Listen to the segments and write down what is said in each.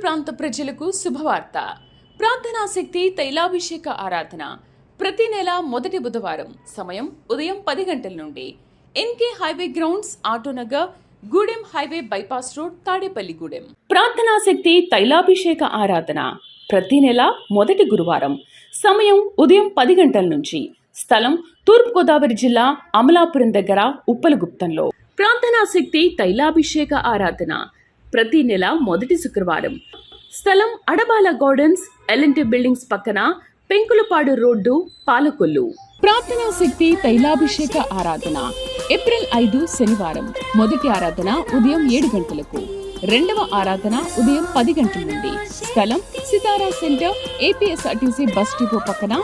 ప్రాంత ప్రజలకు శుభవార్త. ప్రార్థనాశక్తి తైలాభిషేక ఆరాధన ప్రతి నెల మొదటి బుధవారం. సమయం ఉదయం 10 గంటల నుండి. NK highway grounds, Autonagar, Gudem highway bypass road, Tadepalligudem. ప్రార్థనాశక్తి తైలాభిషేక ఆరాధన ప్రతి నెల మొదటి గురువారం. సమయం ఉదయం 10 గంటల నుంచి. స్థలం తూర్పుగోదావరి జిల్లా అమలాపురం దగ్గర ఉప్పలగుప్తంలో. ప్రార్థనాశక్తి తైలాభిషేక ఆరాధన ప్రతి నెల మొదటి శుక్రవారం. స్థలం అడబాల గార్డెన్స్, ఎల్ఎన్టీ బిల్డింగ్స్ పక్కన, పెంకులపాడు రోడ్డు, పాలకొల్లు. ప్రార్థనాశక్తి తైలాభిషేక ఆరాధన ఏప్రిల్ 5 శనివారం. మొదటి ఆరాధన ఉదయం 7 గంటలకు, రెండవ ఆరాధన ఉదయం 10 గంటల నుండి. స్థలం Sitara centre, APSRTC bus depot పక్కన,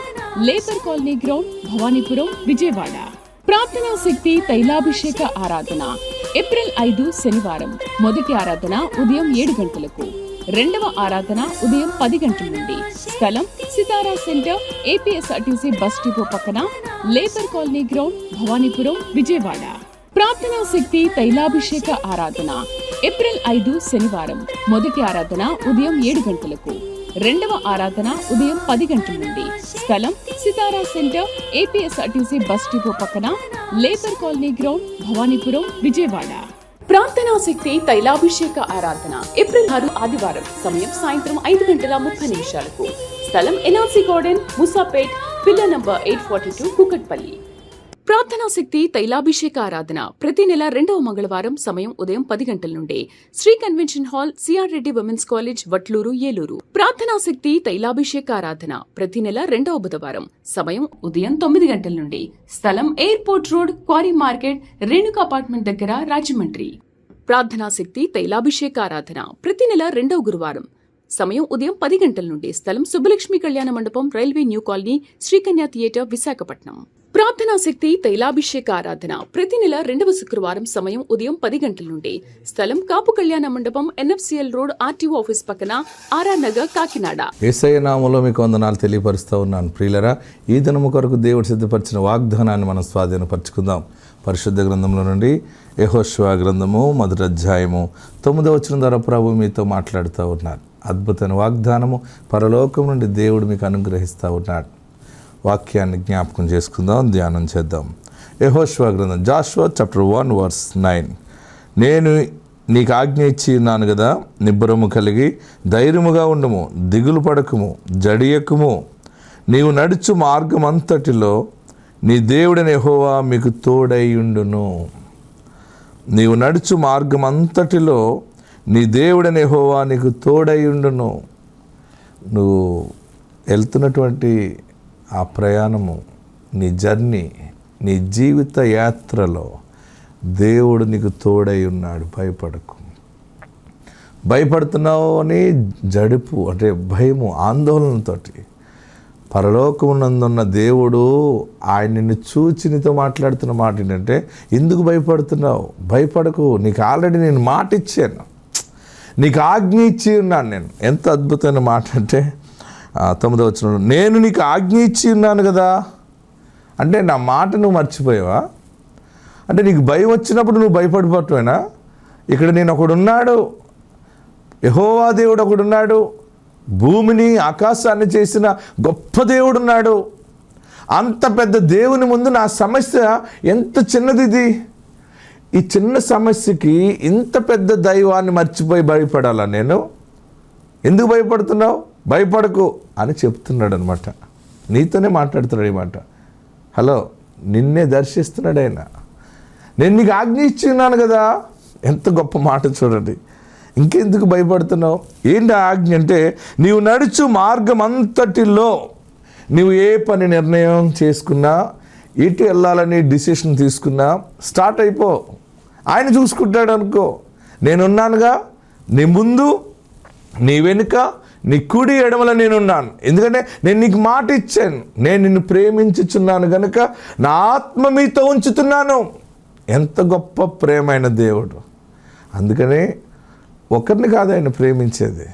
labour colony ground, Bhavanipuram, Vijayawada. ప్రార్థనాశక్తి తైలాభిషేక ఆరాధన ఏప్రిల్ 5 శనివారం. మొదటి ఆరాధన ఉదయం 7 గంటలకు, రెండవ ఆరాధన ఉదయం 10 గంటల నుండి. స్థలం Sitara centre, APSRTC bus depot పక్కన, labour colony ground, Bhavanipuram, Vijayawada. ప్రార్థనాశక్తి తైలాభిషేక ఆరాధన ఏప్రిల్ 5 శనివారం. మొదటి ఆరాధన ఉదయం 7 గంటలకు, రెండవ ఆరాధన ఉదయం 10 గంటల నుండి. స్థలం Sitara centre, APSRTC bus depot పక్కన, labour colony ground, Bhavanipuram, Vijayawada. ప్రార్థనాశక్తి తైలాభిషేక ఆరాధన ఏప్రిల్ 6 ఆదివారం. సమయం సాయంత్రం 5:30 స్థలం NRC garden, Musapet, pillar number 842, Kukatpally. ప్రార్థనాశక్తి తైలాభిషేక ఆరాధన ప్రతి నెల 2వ మంగళవారం. సమయం ఉదయం 10 గంటల నుండి. Sri convention hall, CR Reddy women's college, Vatluru, Eluru. ప్రార్థనాశక్తి తైలాభిషేక ఆరాధన ప్రతి నెల 2వ బుధవారం. సమయం ఉదయం 9 గంటల నుండి. స్థలం airport road, quarry market, Renuka apartment దగ్గర, రాజమండ్రి. ప్రార్థనాశక్తి తైలాభిషేక ఆరాధన ప్రతి నెల 2వ గురువారం. సమయం ఉదయం 10 గంటల నుండి. స్థలం Subbalakshmi Kalyana Mandapam, railway new colony, Srikanya theatre, Visakhapatnam. ప్రార్థనాశక్తి తైలాభిషేక ఆరాధన ప్రతి నెల 2వ శుక్రవారం. సమయం ఉదయం 10 గంటల నుండి. స్థలం కాపు కళ్యాణ మండపం, ఎన్ఎఫ్సిఎల్ రోడ్, ఆర్టీఓ ఆఫీస్ పక్కన, ఆర్ఆర్ నగర్, కాకినాడ. యేసయ్య నామములో మీకు వందనాలు తెలియపరుస్తూ ఉన్నాను. ప్రియులరా, ఈ దినము కొరకు దేవుడు సిద్ధపరిచిన వాగ్దానాన్ని మనం స్వాధీనపరచుకుందాం. పరిశుద్ధ గ్రంథంలో నుండి యెహోషువ గ్రంథము 1వ అధ్యాయము 9వ వచనం ద్వారా ప్రభు మీతో మాట్లాడుతూ ఉన్నారు. అద్భుతమైన వాగ్దానము పరలోకం నుండి దేవుడు మీకు అనుగ్రహిస్తూ ఉన్నాడు. వాక్యాన్ని జ్ఞాపకం చేసుకుందాం, ధ్యానం చేద్దాం. యెహోషువ గ్రంథం, జాషువా చాప్టర్ 1 verse 9. నేను నీకు ఆజ్ఞ ఇచ్చి ఉన్నాను కదా, నిబ్బరము కలిగి ధైర్యముగా ఉండుము, దిగులు పడకుము, జడియకుము. నీవు నడుచు మార్గమంతటిలో నీ దేవుడైన యెహోవా మీకు తోడైయుండును. నీవు నడుచు మార్గమంతటిలో నీ దేవుడైన యెహోవా నీకు తోడైయుండును. నువ్వు వెళ్తున్నటువంటి ఆ ప్రయాణము, నీ జర్నీ, నీ జీవిత యాత్రలో దేవుడు నీకు తోడై ఉన్నాడు. భయపడకు. భయపడుతున్నావు అని జడుపు, అంటే భయము, ఆందోళనతో పరలోకమునందున్న దేవుడు ఆయన నిన్ను చూచి నీతో మాట్లాడుతున్న మాట ఏంటంటే, ఎందుకు భయపడుతున్నావు? భయపడకు, నీకు ఆల్రెడీ నేను మాట ఇచ్చాను, నీకు ఆజ్ఞ ఇచ్చి ఉన్నాను నేను. ఎంత అద్భుతమైన మాట అంటే 9వ వచనంలో, నేను నీకు ఆజ్ఞ ఇచ్చి ఉన్నాను కదా. అంటే నా మాట నువ్వు మర్చిపోయావా? అంటే నీకు భయం వచ్చినప్పుడు నువ్వు భయపడిపోవటమేనా? ఇక్కడ నేను ఒకడున్నాడు, యెహోవా దేవుడు ఒకడున్నాడు, భూమిని ఆకాశాన్ని చేసిన గొప్ప దేవుడున్నాడు. అంత పెద్ద దేవుని ముందు నా సమస్య ఎంత చిన్నది. ఇది ఈ చిన్న సమస్యకి ఇంత పెద్ద దైవాన్ని మర్చిపోయి భయపడాలా నేను? ఎందుకు భయపడుతున్నావు? భయపడకు అని చెప్తున్నాడు అనమాట. నీతోనే మాట్లాడుతున్నాడు ఈ మాట. హలో, నిన్నే దర్శిస్తున్నాడు ఆయన. నేను నీకు ఆజ్ఞ ఇచ్చి ఉన్నాను కదా. ఎంత గొప్ప మాట చూడండి. ఇంకెందుకు భయపడుతున్నావు? ఏంటి ఆజ్ఞ అంటే, నీవు నడుచు మార్గం అంతటిలో నీవు ఏ పని నిర్ణయం చేసుకున్నా, ఎటు వెళ్ళాలని డిసిషన్ తీసుకున్నా, స్టార్ట్ అయిపో. ఆయన చూసుకుంటాడు అనుకో. నేనున్నానుగా, నీ ముందు, నీ వెనుక, నీ కుడి ఎడమల నేనున్నాను. ఎందుకంటే నేను నీకు మాట ఇచ్చాను, నేను నిన్ను ప్రేమించుచున్నాను కనుక నా ఆత్మ మీతో ఉంచుతున్నాను. ఎంత గొప్ప ప్రేమైన దేవుడు. అందుకనే ఒకరిని కాదు ఆయన ప్రేమించేది.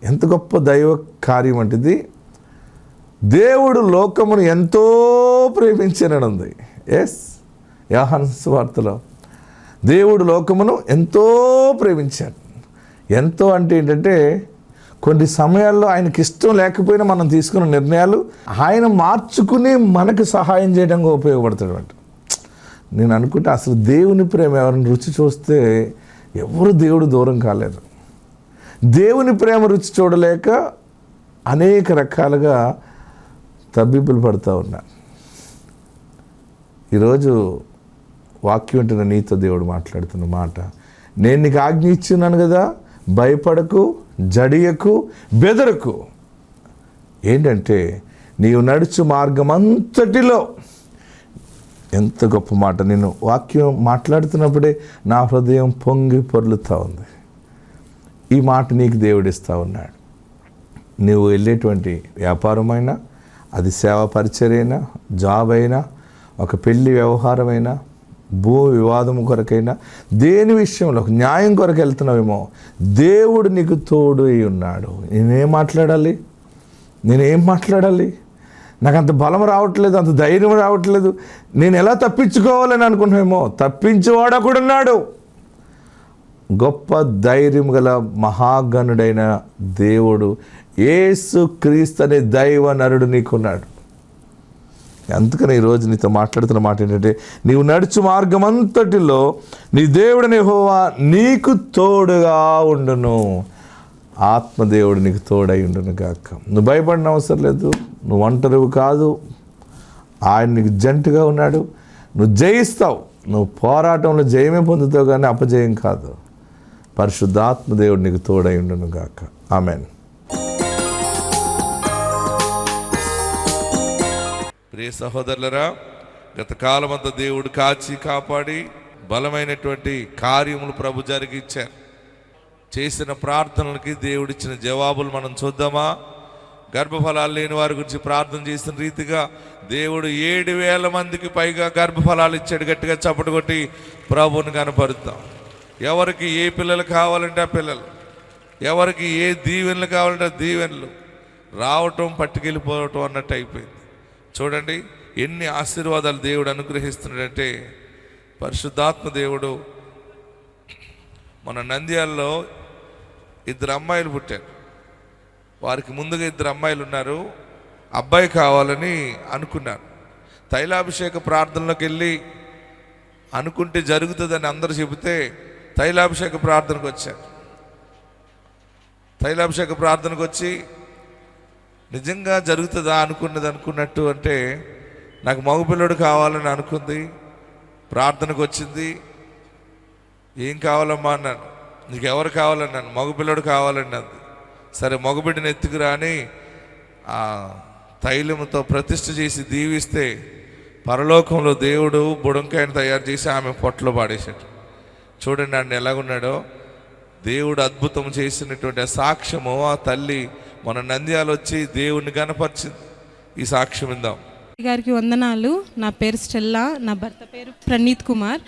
ఎంత గొప్ప దైవ కార్యం అంటేది. దేవుడు లోకమును ఎంతో ప్రేమించానని ఉంది. యోహాను సువార్తలో దేవుడు లోకమును ఎంతో ప్రేమించాడు. ఎంతో అంటే ఏంటంటే కొన్ని సమయాల్లో ఆయనకి ఇష్టం లేకపోయినా మనం తీసుకున్న నిర్ణయాలు ఆయన మార్చుకుని మనకు సహాయం చేయడానికి ఉపయోగపడతాడు అంట. నేను అనుకుంటే అసలు దేవుని ప్రేమ ఎవరిని రుచి చూస్తే ఎవరు దేవుడు దూరం కాలేదు. దేవుని ప్రేమ రుచి చూడలేక అనేక రకాలుగా తబ్బిబ్బులు పడుతూ ఉన్నారు. ఈరోజు వాక్యం వింటున్న నీతో దేవుడు మాట్లాడుతున్న మాట, నేను నీకు ఆజ్ఞ ఇచ్చున్నాను కదా, భయపడకు, జడియకు, బెదరకు. ఏంటంటే నీవు నడుచు మార్గం అంతటిలో, ఎంత గొప్ప మాట. నేను వాక్యం మాట్లాడుతున్నప్పుడే నా హృదయం పొంగి పొర్లుతూ ఉంది. ఈ మాట నీకు దేవుడిస్తూ ఉన్నాడు. నువ్వు వెళ్ళేటువంటి వ్యాపారమైనా, అది సేవా పరిచర్యైనా, జాబ్ అయినా, ఒక పెళ్లి వ్యవహారమైనా, భూ వివాదం కొరకైనా, దేని విషయంలో ఒక న్యాయం కొరకు వెళ్తున్నావేమో, దేవుడు నీకు తోడు అయి ఉన్నాడు. నేనేం మాట్లాడాలి? నాకు అంత బలం రావట్లేదు, అంత ధైర్యం రావట్లేదు, నేను ఎలా తప్పించుకోవాలని అనుకుంటున్నామేమో, తప్పించేవాడు కూడా ఉన్నాడు. గొప్ప ధైర్యం గల మహాగణుడైన దేవుడు యేసు క్రీస్తు అనే దైవ నరుడు నీకున్నాడు. అందుకని ఈరోజు నీతో మాట్లాడుతున్న మాట ఏంటంటే, నీవు నడుచు మార్గం అంతటిలో నీ దేవుడని యెహోవా నీకు తోడుగా ఉండును. ఆత్మదేవుడు నీకు తోడై ఉండును గాక. నువ్వు భయపడిన అవసరం లేదు, నువ్వు ఒంటరివి కాదు, ఆయన నీకు జంటుగా ఉన్నాడు. నువ్వు జయిస్తావు, నువ్వు పోరాటంలో జయమే పొందుతావు కానీ అపజయం కాదు. పరిశుద్ధాత్మదేవుడు నీకు తోడై ఉండును గాక. ఆమెన్. ప్రియ సహోదరులరా, గత కాలమంతా దేవుడు కాచి కాపాడి బలమైనటువంటి కార్యములు ప్రభు జరిగించారు. చేసిన ప్రార్థనలకి దేవుడిచ్చిన జవాబులు మనం చూద్దామా? గర్భఫలాలు లేని వారి గురించి ప్రార్థన చేసిన రీతిగా దేవుడు 7,000 మందికి పైగా గర్భఫలాలు ఇచ్చాడు. గట్టిగా చప్పటి కొట్టి ప్రభువుని కనపరుద్దాం. ఎవరికి ఏ పిల్లలు కావాలంటే ఆ పిల్లలు, ఎవరికి ఏ దీవెనలు కావాలంటే ఆ దీవెనలు రావటం, పట్టుకెళ్ళిపోవటం అన్నట్టు అయిపోయింది. చూడండి ఎన్ని ఆశీర్వాదాలు దేవుడు అనుగ్రహిస్తున్నాడంటే, పరిశుద్ధాత్మ దేవుడు మన నంద్యాలలో 2 అమ్మాయిలు పుట్టారు. వారికి ముందుగా 2 అమ్మాయిలు ఉన్నారు. అబ్బాయి కావాలని అనుకున్నారు. తైలాభిషేక ప్రార్థనలోకి వెళ్ళి అనుకుంటే జరుగుతుందని అందరూ చెబితే తైలాభిషేక ప్రార్థనకు వచ్చారు. తైలాభిషేక ప్రార్థనకు వచ్చి నిజంగా జరుగుతుందా అనుకున్నట్టు అంటే, నాకు మగపిల్లడు కావాలని అనుకుంది. ప్రార్థనకు వచ్చింది. ఏం కావాలమ్మా అన్నాను. నీకు ఎవరు కావాలన్నాను. మగపిల్లడు కావాలని అంది. సరే మగబిడ్డని ఎత్తుకురా అని ఆ తైలముతో ప్రతిష్ఠ చేసి దీవిస్తే పరలోకంలో దేవుడు బుడంకాయను తయారు చేసి ఆమె పొట్టలో పాడేశాడు. చూడండి ఆయన ఎలాగున్నాడో. దేవుడు అద్భుతం చేసినటువంటి ఆ సాక్ష్యము ఆ తల్లి మన నంద్యాల వచ్చి దేవుణ్ణి గణపరిచింది. ఈ సాక్ష్యం ఇందాం. గారికి వందనాలు. నా పేరు స్టెల్లా, నా భర్త పేరు ప్రణీత్ కుమార్.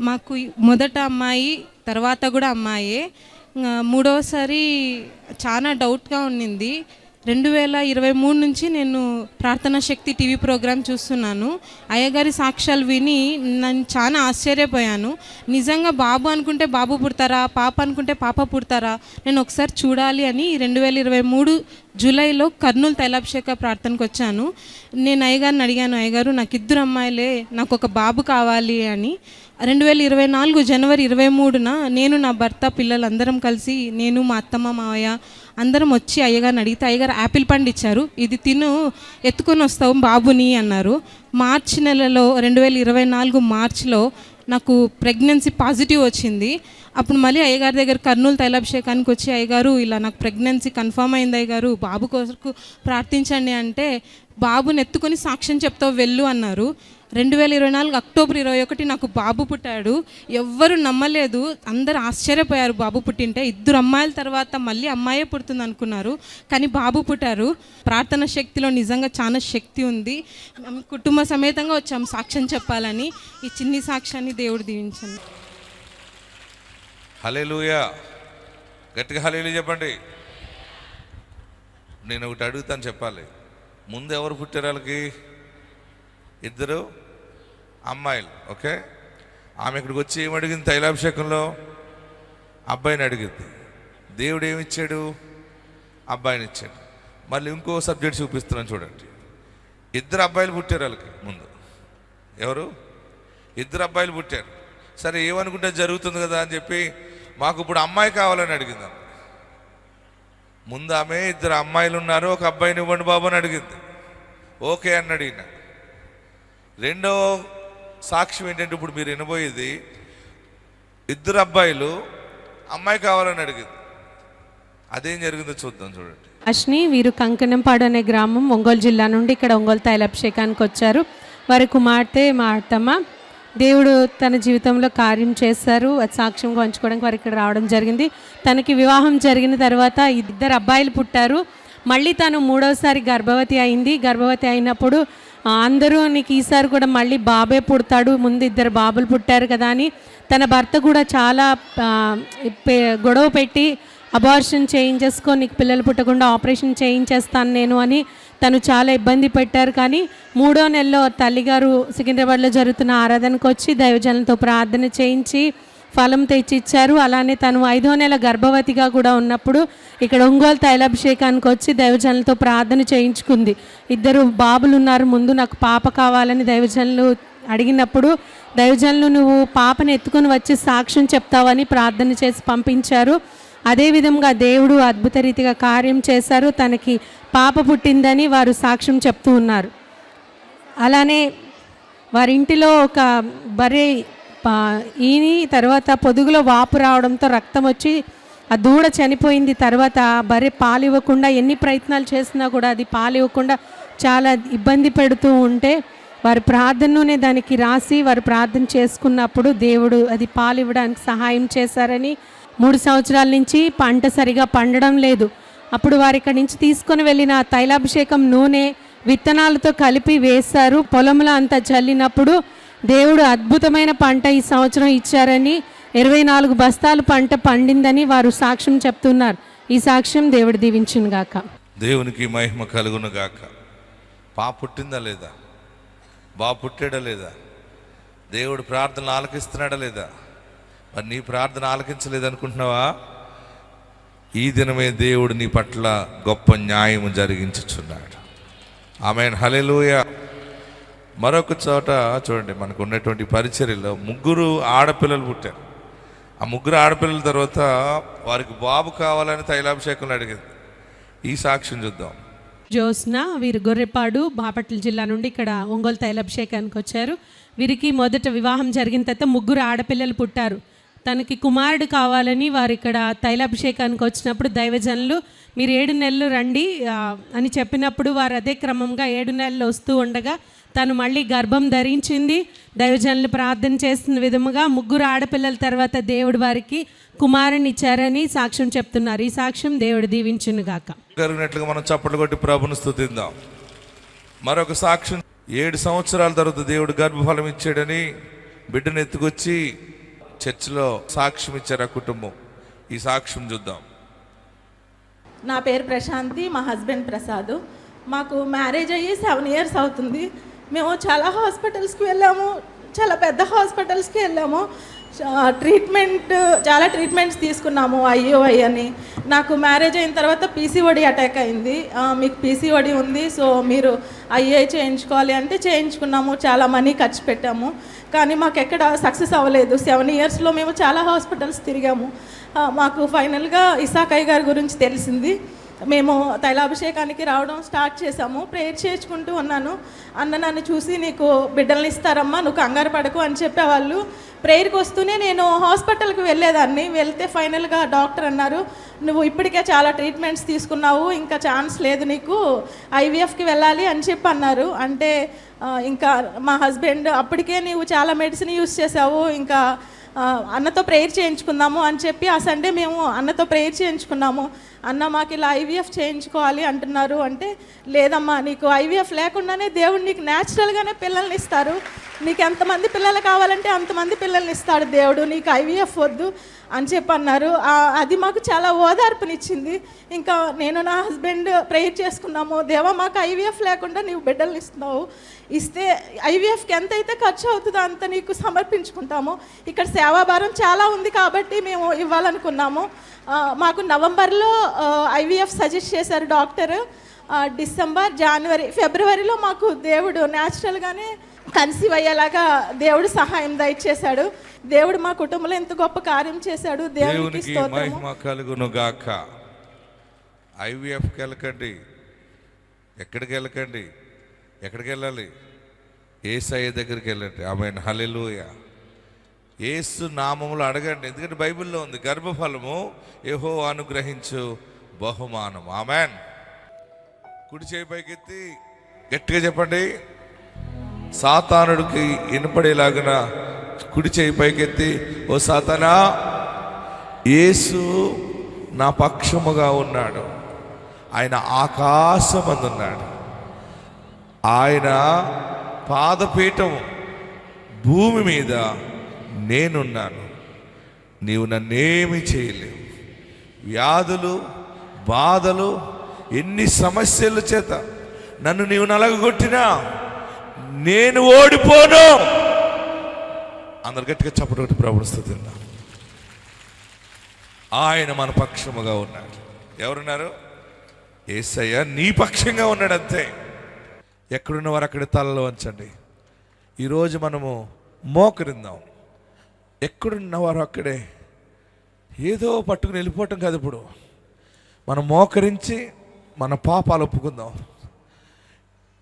మాకు మొదట అమ్మాయి, తర్వాత కూడా అమ్మాయే. మూడవసారి చాలా డౌట్గా ఉండింది. 2023 నుంచి నేను ప్రార్థనా శక్తి టీవీ ప్రోగ్రాం చూస్తున్నాను. అయ్యగారి సాక్ష్యాలు విని నేను చాలా ఆశ్చర్యపోయాను. నిజంగా బాబు అనుకుంటే బాబు పుడతారా, పాప అనుకుంటే పాప పుడతారా, నేను ఒకసారి చూడాలి అని 2023 జూలైలో కర్నూలు తైలాభిషేక ప్రార్థనకు వచ్చాను. నేను అయ్యగారిని అడిగాను, అయ్యగారు నాకు 2 అమ్మాయిలే, నాకు ఒక బాబు కావాలి అని. 2024 జనవరి 23న నేను, నా భర్త, పిల్లలందరం కలిసి, నేను మా అత్తమ్మ మావయ్య అందరం వచ్చి అయ్యగారిని అడిగితే అయ్యగారు యాపిల్ పండు ఇచ్చారు. ఇది తిను, ఎత్తుకొని వస్తావు బాబుని అన్నారు. మార్చి నెలలో 2024 మార్చిలో నాకు ప్రెగ్నెన్సీ పాజిటివ్ వచ్చింది. అప్పుడు మళ్ళీ అయ్యగారి దగ్గర కర్నూలు తైలాభిషేకానికి వచ్చి, అయ్యగారు ఇలా నాకు ప్రెగ్నెన్సీ కన్ఫర్మ్ అయింది అయ్యగారు, బాబు కొరకు ప్రార్థించండి అంటే, బాబుని ఎత్తుకొని సాక్ష్యం చెప్తావు వెళ్ళు అన్నారు. 2024 అక్టోబర్ 21 నాకు బాబు పుట్టాడు. ఎవ్వరు నమ్మలేదు, అందరు ఆశ్చర్యపోయారు బాబు పుట్టింటే. 2 అమ్మాయిల తర్వాత మళ్ళీ అమ్మాయే పుడుతుంది అనుకున్నారు, కానీ బాబు పుట్టారు. ప్రార్థన శక్తిలో నిజంగా చాలా శక్తి ఉంది. మేము కుటుంబ సమేతంగా వచ్చాము సాక్ష్యం చెప్పాలని. ఈ చిన్ని సాక్ష్యాన్ని దేవుడు దీవించండి. హల్లెలూయా. గట్టిగా హల్లెలూయా చెప్పండి. నేను ఒకటి అడుగుతాను, చెప్పాలి. ముందు ఎవరు పుట్టారు? వాళ్ళకి 2 అమ్మాయిలు. ఓకే, ఆమె ఇక్కడికి వచ్చి ఏమడిగింది? తైలాభిషేకంలో అబ్బాయిని అడిగింది. దేవుడు ఏమిచ్చాడు? అబ్బాయిని ఇచ్చాడు. మళ్ళీ ఇంకో సబ్జెక్ట్ చూపిస్తున్నాను చూడండి. 2 అబ్బాయిలు పుట్టారు వాళ్ళకి ముందు. ఎవరు? 2 అబ్బాయిలు పుట్టారు. సరే ఏమనుకుంటే జరుగుతుంది కదా అని చెప్పి మాకు ఇప్పుడు అమ్మాయి కావాలని అడిగిందాం. ముందు ఆమె 2 అమ్మాయిలు ఉన్నారు, ఒక అబ్బాయిని ఇవ్వండి బాబు అని అడిగింది. ఓకే అన్నాడు ఈయన. రెండో సాక్ష్యం ఏంటంటే ఇప్పుడు మీరు వినబోయేది, 2 అబ్బాయిలు అమ్మాయి కావాలని అడిగింది. అదేం జరిగిందో చూద్దాం చూడండి. అశ్ని వీరు కంకణంపాడు అనే గ్రామం ఒంగోలు జిల్లా నుండి ఇక్కడ ఒంగోలు తైలాభిషేకానికి వచ్చారు. వారి కుమార్తె మా అత్తమ్మ. దేవుడు తన జీవితంలో కార్యం చేశారు. అది సాక్ష్యంగా పంచుకోవడానికి వారు ఇక్కడ రావడం జరిగింది. తనకి వివాహం జరిగిన తర్వాత 2 అబ్బాయిలు పుట్టారు. మళ్ళీ తను 3వసారి గర్భవతి అయింది. గర్భవతి అయినప్పుడు అందరూ నీకు ఈసారి కూడా మళ్ళీ బాబే పుడతాడు, ముందు 2 బాబులు పుట్టారు కదా అని తన భర్త కూడా చాలా గొడవ పెట్టి అబార్షన్ చేయించేసుకో, నీకు పిల్లలు పుట్టకుండా ఆపరేషన్ చేయించేస్తాను నేను అని తను చాలా ఇబ్బంది పెట్టారు. కానీ 3వ నెలలో తల్లిగారు సికింద్రాబాద్లో జరుగుతున్న ఆరాధనకు వచ్చి దైవజనులతో ప్రార్థన చేయించి ఫలం తెచ్చిచ్చారు. అలానే తను 5వ నెల గర్భవతిగా కూడా ఉన్నప్పుడు ఇక్కడ ఒంగోలు తైలాభిషేకానికి వచ్చి దైవజనులతో ప్రార్థన చేయించుకుంది. 2 బాబులు ఉన్నారు, ముందు నాకు పాప కావాలని దైవజనులు అడిగినప్పుడు దైవజనులు నువ్వు పాపను ఎత్తుకొని వచ్చి సాక్ష్యం చెప్తావని ప్రార్థన చేసి పంపించారు. అదేవిధంగా దేవుడు అద్భుత రీతిగా కార్యం చేశారు. తనకి పాప పుట్టిందని వారు సాక్ష్యం చెప్తూ ఉన్నారు. అలానే వారింటిలో ఒక బర్రె ఈని తర్వాత పొదుగులో వాపు రావడంతో రక్తం వచ్చి ఆ దూడ చనిపోయింది. తర్వాత బర్రె పాలు ఇవ్వకుండా ఎన్ని ప్రయత్నాలు చేసినా కూడా అది పాలు ఇవ్వకుండా చాలా ఇబ్బంది పెడుతూ ఉంటే వారి ప్రార్థనలోనే దానికి రాసి వారు ప్రార్థన చేసుకున్నప్పుడు దేవుడు అది పాలు ఇవ్వడానికి సహాయం చేశారని, 3 సంవత్సరాల నుంచి పంట సరిగా పండడం లేదు. అప్పుడు వారి ఇక్కడి నుంచి తీసుకొని వెళ్ళిన తైలాభిషేకం నూనె విత్తనాలతో కలిపి వేశారు. పొలంలో అంతా చల్లినప్పుడు దేవుడు అద్భుతమైన పంట ఈ సంవత్సరం ఇచ్చారని, 24 బస్తాలు పంట పండిందని వారు సాక్ష్యం చెప్తున్నారు. ఈ సాక్ష్యం దేవుడు దీవించును గాక. దేవునికి మహిమ కలుగును గాక. పాప పుట్టిందా లేదా? బాబు పుట్టాడా లేదా? దేవుడు ప్రార్థనలు ఆలకిస్తున్నాడా లేదా? మరి నీ ప్రార్థన ఆలకించలేదు అనుకుంటున్నావా? ఈ దినమే దేవుడు నీ పట్ల గొప్ప న్యాయం జరిగించుచున్నాడు. ఆమేన్, హల్లెలూయా. మరొక చోట చూడండి, మనకు ఉన్నటువంటి పరిచర్యలో 3 ఆడపిల్లలు పుట్టారు. ఆ 3 ఆడపిల్లల తర్వాత వారికి బాబు కావాలని తైలాభిషేకంలో అడిగింది. ఈ సాక్ష్యం చూద్దాం. జ్యోత్స్న వీరు గొర్రెపాడు బాపట్ల జిల్లా నుండి ఇక్కడ ఒంగోలు తైలాభిషేకానికి వచ్చారు. వీరికి మొదట వివాహం జరిగిన తర్వాత 3 ఆడపిల్లలు పుట్టారు. తనకి కుమారుడు కావాలని వారు ఇక్కడ తైలాభిషేకానికి వచ్చినప్పుడు దైవజనులు మీరు 7 నెలలు రండి అని చెప్పినప్పుడు వారు అదే క్రమంగా 7 నెలలు వస్తూ ఉండగా తను మళ్ళీ గర్భం ధరించింది. దైవజనులు ప్రార్థన చేస్తున్న విధముగా 3 ఆడపిల్లల తర్వాత దేవుడు వారికి కుమారుని ఇచ్చారని సాక్ష్యం చెప్తున్నారు. ఈ సాక్ష్యం దేవుడు దీవించును గాక. జరిగినట్లుగా మనం చప్పట్లు కొట్టి ప్రభుని స్తుతిద్దాం. మరొక సాక్ష్యం, 7 సంవత్సరాల తర్వాత దేవుడు గర్భఫలం ఇచ్చాడని బిడ్డను ఎత్తుకొచ్చి చర్చిలో సాక్ష్యం ఇచ్చారు ఆ కుటుంబం. ఈ సాక్ష్యం చూద్దాం. నా పేరు ప్రశాంతి, మా హస్బెండ్ ప్రసాద్. మాకు మ్యారేజ్ అయ్యి 7 ఇయర్స్ అవుతుంది. మేము చాలా హాస్పిటల్స్కి వెళ్ళాము, చాలా పెద్ద హాస్పిటల్స్కి వెళ్ళాము. చాలా ట్రీట్మెంట్స్ తీసుకున్నాము, IUI అని. నాకు మ్యారేజ్ అయిన తర్వాత PCOD అటాక్ అయింది. మీకు PCOD ఉంది, సో మీరు IUI చేయించుకోవాలి అంటే చేయించుకున్నాము. చాలా మనీ ఖర్చు పెట్టాము, కానీ మాకు ఎక్కడ సక్సెస్ అవ్వలేదు. 7 ఇయర్స్లో మేము చాలా హాస్పిటల్స్ తిరిగాము. మాకు ఫైనల్గా ఇసాకయ్య గారి గురించి తెలిసింది. మేము తైలాభిషేకానికి రావడం స్టార్ట్ చేసాము. ప్రేయర్ చేయించుకుంటూ ఉన్నాను. అన్న నన్ను చూసి నీకు బిడ్డల్ని ఇస్తారమ్మా, నువ్వు కంగారు పడకు అని చెప్పేవాళ్ళు. ప్రేయర్కి వస్తూనే నేను హాస్పిటల్కి వెళ్ళేదాన్ని. వెళ్తే ఫైనల్గా డాక్టర్ అన్నారు, నువ్వు ఇప్పటికే చాలా ట్రీట్మెంట్స్ తీసుకున్నావు, ఇంకా ఛాన్స్ లేదు నీకు, IVFకి వెళ్ళాలి అని చెప్పి అన్నారు. అంటే ఇంకా మా హస్బెండ్ అప్పటికే నీవు చాలా మెడిసిన్ యూస్ చేసావు, ఇంకా అన్నతో ప్రేయర్ చేయించుకుందాము అని చెప్పి ఆ సండే మేము అన్నతో ప్రేయర్ చేయించుకున్నాము. అన్న మాకు ఇలా IVF చేయించుకోవాలి అంటున్నారు. అంటే లేదమ్మా, నీకు IVF లేకుండానే దేవుడు నీకు న్యాచురల్గానే పిల్లల్ని ఇస్తారు. నీకు ఎంతమంది పిల్లలు కావాలంటే అంతమంది పిల్లల్ని ఇస్తాడు దేవుడు, నీకు IVF వద్దు అని చెప్పి అన్నారు. అది మాకు చాలా ఓదార్పునిచ్చింది. ఇంకా నేను నా హస్బెండ్ ప్రేయర్ చేసుకున్నాము, దేవా మాకు ఐవీఎఫ్ లేకుండా నీవు బిడ్డలు ఇస్తే ఐవీఎఫ్కి ఎంత అయితే ఖర్చు అవుతుందో అంత నీకు సమర్పించుకుంటాము. ఇక్కడ సేవాభారం చాలా ఉంది కాబట్టి మేము ఇవ్వాలనుకున్నాము. మాకు నవంబర్లో ఐవీఎఫ్ సజెస్ట్ చేశారు డాక్టర్. డిసెంబర్, జనవరి, ఫిబ్రవరిలో మాకు దేవుడు న్యాచురల్గానే కన్సీవ్ అయ్యేలాగా దేవుడు సహాయం దయచేశాడు. దేవుడు మా కుటుంబంలో ఎంత గొప్ప కార్యం చేశాడు. దేవునికి మహిమ కలుగును గాక. ఐవీఎఫ్కి వెళ్ళకండి, ఎక్కడికి వెళ్ళకండి, ఎక్కడికి వెళ్ళాలి? యేసయ్య దగ్గరికి వెళ్ళండి. ఆమేన్, హల్లెలూయా. యేసు నామములో అడగండి, ఎందుకంటే బైబిల్లో ఉంది గర్భఫలము యెహోవా అనుగ్రహించు బహుమానం. ఆమేన్. కుడి చేయి పైకెత్తి గట్టిగా చెప్పండి. సాతానుడికి వినపడేలాగున కుడి చేయి పైకెత్తి, ఓ సాతానా, యేసు నా పక్షముగా ఉన్నాడు, ఆయన ఆకాశమందున్నాడు, ఆయన పాదపీఠము భూమి మీద నేనున్నాను, నీవు నన్నేమి చేయలేవు. వ్యాధులు, బాధలు, ఎన్ని సమస్యల చేత నన్ను నీవు నలగొట్టినా నేను ఓడిపోను. అందరు గట్టిగా చప్పటి కొట్టి ప్రభువుని స్తుతిద్దాం. ఆయన మన పక్షముగా ఉన్నాడు. ఎవరున్నారు? యేసయ్య నీ పక్షంగా ఉన్నాడు, అంతే. ఎక్కడున్న వారు అక్కడ తలలో వంచండి. ఈరోజు మనము మోకరిందాం. ఎక్కడున్నవారు అక్కడే. ఏదో పట్టుకుని వెళ్ళిపోవటం కాదు. ఇప్పుడు మనం మోకరించి మన పాపాలు ఒప్పుకుందాం.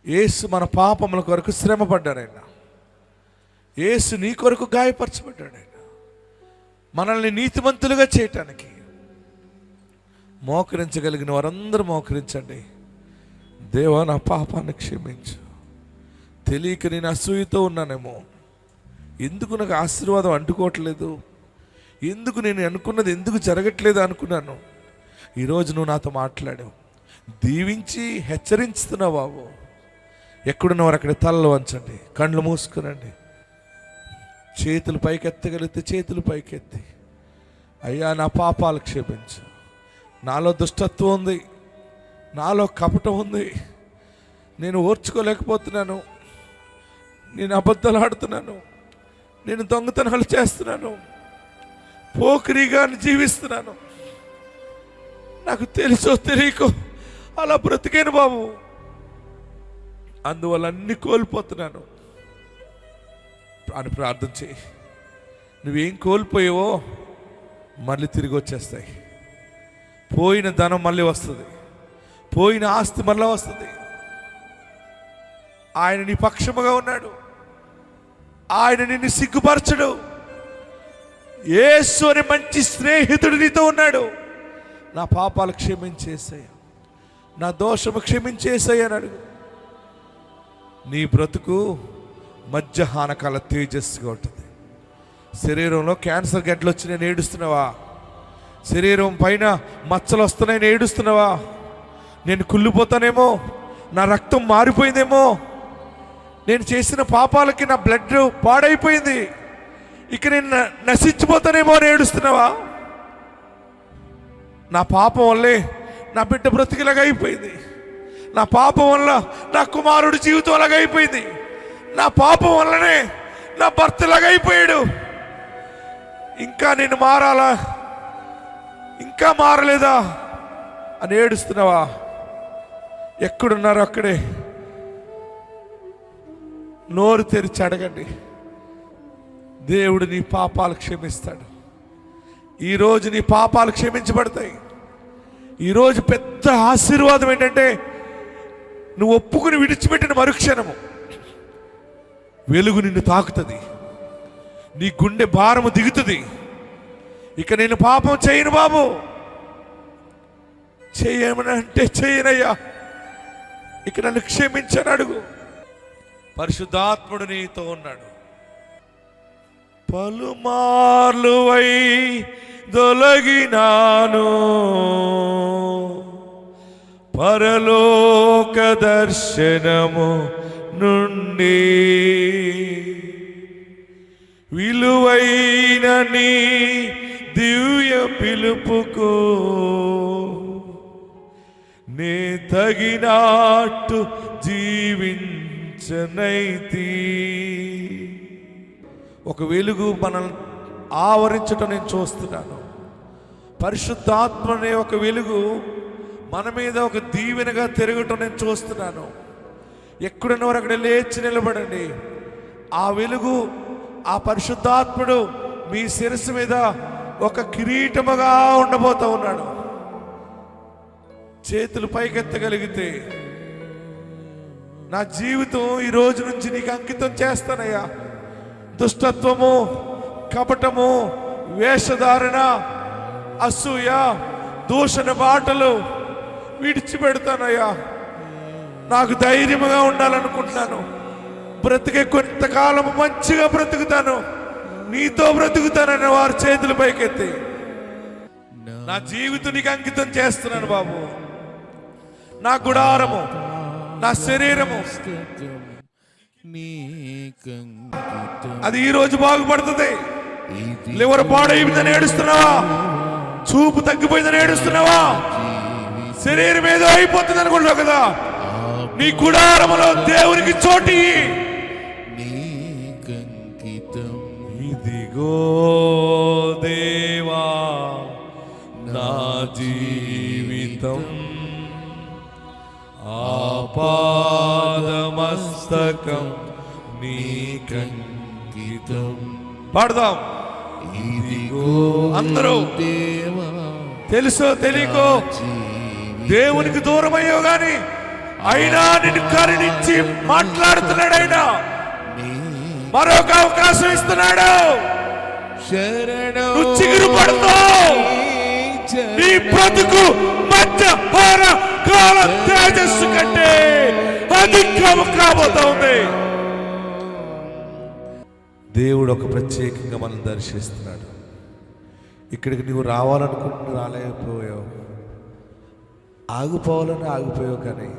యేసు మన పాపముల కొరకు శ్రమ పడ్డాడు. ఆయన యేసు నీ కొరకు గాయపరచబడ్డాడు. ఆయన మనల్ని నీతిమంతులుగా చేయటానికి. మోకరించగలిగిన వారందరూ మోకరించండి. దేవా, నా పాపాన్ని క్షమించు. తెలియక నేను అసూయతో ఉన్నానేమో, ఎందుకు నాకు ఆశీర్వాదం అంటుకోవట్లేదు, ఎందుకు నేను అనుకున్నది ఎందుకు జరగట్లేదు అనుకున్నాను. ఈరోజు నువ్వు నాతో మాట్లాడావు, దీవించి హెచ్చరిస్తున్నావు బాబు. ఎక్కడున్నవారు అక్కడ తలలు వంచండి, కళ్ళు మూసుకునండి. చేతులు పైకెత్తగలిగితే చేతులు పైకెత్తి, అయ్యా నా పాపాలు క్షమించు. నాలో దుష్టత్వం ఉంది, నాలో కపటం ఉంది, నేను ఓర్చుకోలేకపోతున్నాను, నేను అబద్ధాలు ఆడుతున్నాను, నేను దొంగతనాలు చేస్తున్నాను, పోకిరిగా జీవిస్తున్నాను, నాకు తెలుసో తెలియకో అలా బ్రతికాను బాబు, అందువల్ల అన్ని కోల్పోతున్నాను అని ప్రార్థన చేయి. నువ్వేం కోల్పోయావో మళ్ళీ తిరిగి వచ్చేస్తాయి. పోయిన ధనం మళ్ళీ వస్తుంది, పోయిన ఆస్తి మళ్ళీ వస్తుంది. ఆయన నీ పక్షముగా ఉన్నాడు, ఆయన నిన్ను సిగ్గుపరచడు. యేసు అనే మంచి స్నేహితుడు నీతో ఉన్నాడు. నా పాపాలు క్షమించేసాయా, నా దోషము క్షమించేసాయా అని అడుగు. నీ బ్రతుకు మధ్యాహ్నకాల తేజస్సుగా ఉంటుంది. శరీరంలో క్యాన్సర్ గడ్డలు వచ్చి నేను ఏడుస్తున్నావా? శరీరం పైన మచ్చలు వస్తున్నాయని ఏడుస్తున్నావా? నేను కుళ్ళిపోతానేమో, నా రక్తం మారిపోయిందేమో, నేను చేసిన పాపాలకి నా బ్లడ్ పాడైపోయింది, ఇక నేను నశించిపోతానేమో అని ఏడుస్తున్నావా? నా పాపం వల్లే నా బిడ్డ బ్రతికిలాగా అయిపోయింది, నా పాపం వల్ల నా కుమారుడి జీవితం అలాగ అయిపోయింది, నా పాపం వల్లనే నా భర్త లాగా అయిపోయాడు, ఇంకా నేను మారాలా, ఇంకా మారలేదా అని ఏడుస్తున్నావా? ఎక్కడున్నారో అక్కడే నోరు తెరిచి అడగండి. దేవుడు నీ పాపాలు క్షమిస్తాడు. ఈరోజు నీ పాపాలు క్షమించబడతాయి. ఈరోజు పెద్ద ఆశీర్వాదం ఏంటంటే, నువ్వు ఒప్పుకుని విడిచిపెట్టిన మరుక్షణము వెలుగు నిన్ను తాకుతుంది, నీ గుండె భారము దిగుతుంది. ఇక నేను పాపం చేయను బాబు, చేయమని అంటే చేయనయ్యా, ఇక నన్ను క్షమించని అడుగు. పరిశుద్ధాత్ముడు నీతో ఉన్నాడు. పలుమార్లు వై దొలగినాను పరలోక దర్శనము నుండి, విలువైన నీ దివ్య పిలుపుకు నే తగినట్టు జీవించనైతి. ఒక వెలుగు మనల్ని ఆవరించటం నేను చూస్తున్నాను. పరిశుద్ధాత్మ అనే ఒక వెలుగు మన మీద ఒక దీవెనగా తిరగటం నేను చూస్తున్నాను. ఎక్కడున్నవారు అక్కడ లేచి నిలబడండి. ఆ వెలుగు, ఆ పరిశుద్ధాత్ముడు మీ శిరస్సు మీద ఒక కిరీటముగా ఉండబోతా ఉన్నాడు. చేతులు పైకెత్తగలిగితే, నా జీవితం ఈ రోజు నుంచి నీకు అంకితం చేస్తానయ్యా. దుష్టత్వము, కపటము, వేషధారణ, అసూయ, దూషణ మాటలు విడిచిపెడతానయ్యా. నాకు ధైర్యముగా ఉండాలనుకుంటున్నాను. బ్రతికే కొంతకాలం మంచిగా బ్రతుకుతాను, నీతో బ్రతుకుతానని వారి చేతుల పైకెత్తి, నా జీవితం నీకు అంకితం చేస్తున్నాను బాబు. నా గుడారము, నా శరీరము అది ఈ రోజు బాగుపడుతుంది. లివర్ పాడైందని ఏడుస్తున్నావా? చూపు తగ్గిపోయిందని ఏడుస్తున్నావా? శరీరం ఏదో అయిపోతుంది అనుకుంటున్నావు కదా? నీ గుడారములో దేవునికి చోటి. ఇదిగో దేవా నా జీవితం, ఆపాదమస్తకం నీకంకితం. పాడదాం. ఇదిగో అందరూ తెలుసో తెలియకో దేవునికి దూరమయ్యో గాని అయినా నిన్ను కరుణించి మాట్లాడుతున్నాడు. ఆయన మరొక అవకాశం ఇస్తున్నాడు. నువ్వు చిగురు పడతావు. నీ బ్రతుకు మధ్యాహ్న కాల తేజస్సు కంటే అధికము కాబోతా ఉంది. దేవుడు ఒక ప్రత్యేకంగా మనం దర్శిస్తున్నాడు. ఇక్కడికి నువ్వు రావాలనుకుంటున్నా రాలేకపోయావు, ఆగిపోవాలని ఆగిపోయావు, కానీ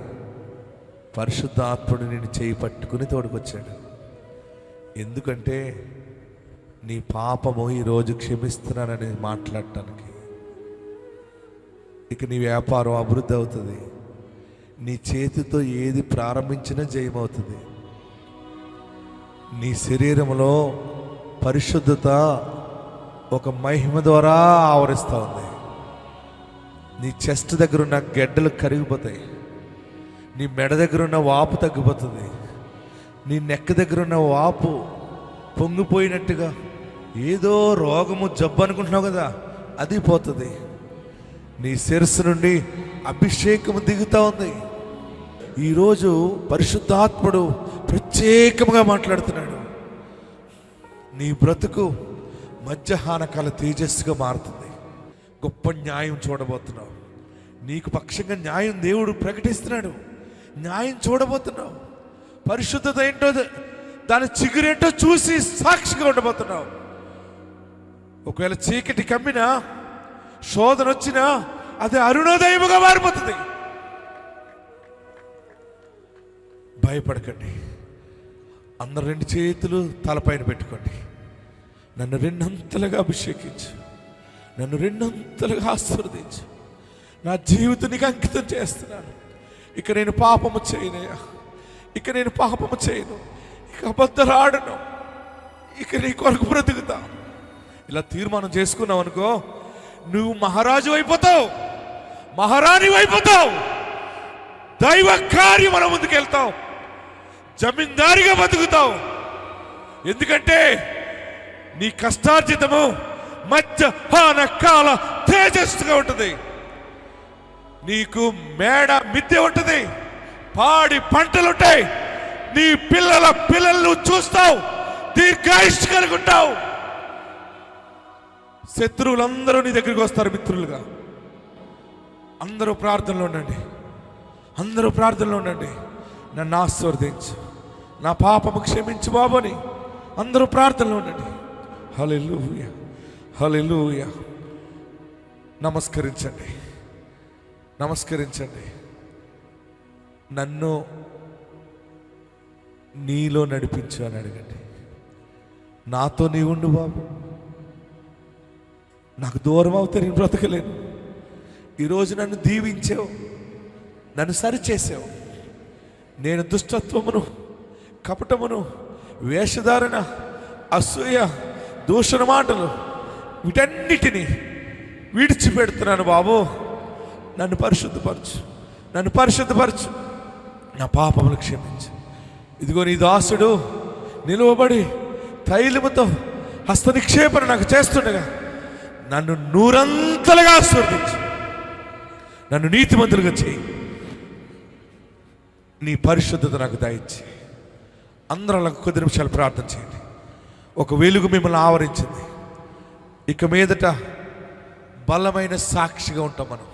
పరిశుద్ధాత్ముడు నిన్ను చేయి పట్టుకుని తోడుకొచ్చాడు. ఎందుకంటే నీ పాపము ఈరోజు క్షమిస్తున్నానని మాట్లాడటానికి. ఇక నీ వ్యాపారం అభివృద్ధి అవుతుంది. నీ చేతితో ఏది ప్రారంభించినా జయమవుతుంది. నీ శరీరంలో పరిశుద్ధత ఒక మహిమ ద్వారా ఆవరిస్తూ ఉంది. నీ చెస్ట్ దగ్గర ఉన్న గెడ్డలు కరిగిపోతాయి. నీ మెడ దగ్గర ఉన్న వాపు తగ్గిపోతుంది. నీ నెక్ దగ్గర ఉన్న వాపు పొంగిపోయినట్టుగా ఏదో రోగము జబ్బు అనుకుంటున్నావు కదా, అది పోతుంది. నీ శిరస్సు నుండి అభిషేకము దిగుతూ ఉంది. ఈరోజు పరిశుద్ధాత్ముడు ప్రత్యేకంగా మాట్లాడుతున్నాడు. నీ బ్రతుకు మధ్యాహ్న కాల తేజస్సుగా మారుతుంది. గొప్ప న్యాయం చూడబోతున్నావు. నీకు పక్షంగా న్యాయం దేవుడు ప్రకటిస్తున్నాడు. న్యాయం చూడబోతున్నావు. పరిశుద్ధత ఏంటో, దాని చిగురేంటో చూసి సాక్షిగా ఉండబోతున్నావు. ఒకవేళ చీకటి కమ్మినా, శోధన వచ్చినా, అది అరుణోదయముగా మారిపోతుంది. భయపడకండి. అందరు రెండు చేతులు తలపైన పెట్టుకోండి. నన్ను రెండంతలుగా అభిషేకించు, నన్ను రెండంతలుగా ఆశీర్వదించు. నా జీవితానికి అంకితం చేస్తున్నాను. ఇక నేను పాపము చేయనయ్యా, ఇక నేను పాపము చేయను, ఇక అబద్ధాలు ఆడను, ఇక నీ కొరకు బ్రతుకుతా. ఇలా తీర్మానం చేసుకున్నావు అనుకో, నువ్వు మహారాజు అయిపోతావు, మహారాణి అయిపోతావు. దైవ కార్యముల ముందుకు వెళ్తావు, జమీందారిగా బతుకుతావు. ఎందుకంటే నీ కష్టార్జితము మధ్యాహ్న కాల తేజస్సుగా ఉంటుంది. నీకు మేడ మిద్దె ఉంటుంది, పాడి పంటలు ఉంటాయి. నీ పిల్లల పిల్లలను చూస్తావు, దీర్ఘాయుష్షు కలిగి ఉంటావు. శత్రువులందరూ నీ దగ్గరికి వస్తారు మిత్రులుగా. అందరూ ప్రార్థనలో ఉండండి, అందరూ ప్రార్థనలో ఉండండి. నన్ను ఆశీర్వదించు, నా పాపము క్షమించు బాబు అని అందరూ ప్రార్థనలో ఉండండి. హల్లెలూయా, హల్లెలూయా. నమస్కరించండి, నమస్కరించండి. నన్ను నీలో నడిపించు అని అడగండి. నాతో నీ ఉండు బాబు, నాకు దూరం అవుతే నేను బ్రతకలేను. ఈరోజు నన్ను దీవించావు, నన్ను సరిచేసావు. నేను దుష్టత్వమును, కపటమును, వేషధారణ, అసూయ, దూషణ మాటలు వీటన్నిటినీ విడిచిపెడుతున్నాను బాబు. నన్ను పరిశుద్ధపరచు, నన్ను పరిశుద్ధపరచు, నా పాపములు క్షమించు. ఇదిగో నీ దాసుడు నిలువబడి తైలముతో హస్త నిక్షేపణ నాకు చేస్తుండగా నన్ను నూరంతలుగా ఆశీర్వదించు, నన్ను నీతిమంతులుగా చేయి. నీ పరిశుద్ధత నాకు దయచి. అందరూ అలా కొద్ది నిమిషాలు ప్రార్థన చేయండి. ఒక వెలుగు మిమ్మల్ని ఆవరించింది. ఇక మీదట బలమైన సాక్షిగా ఉంటాం మనం.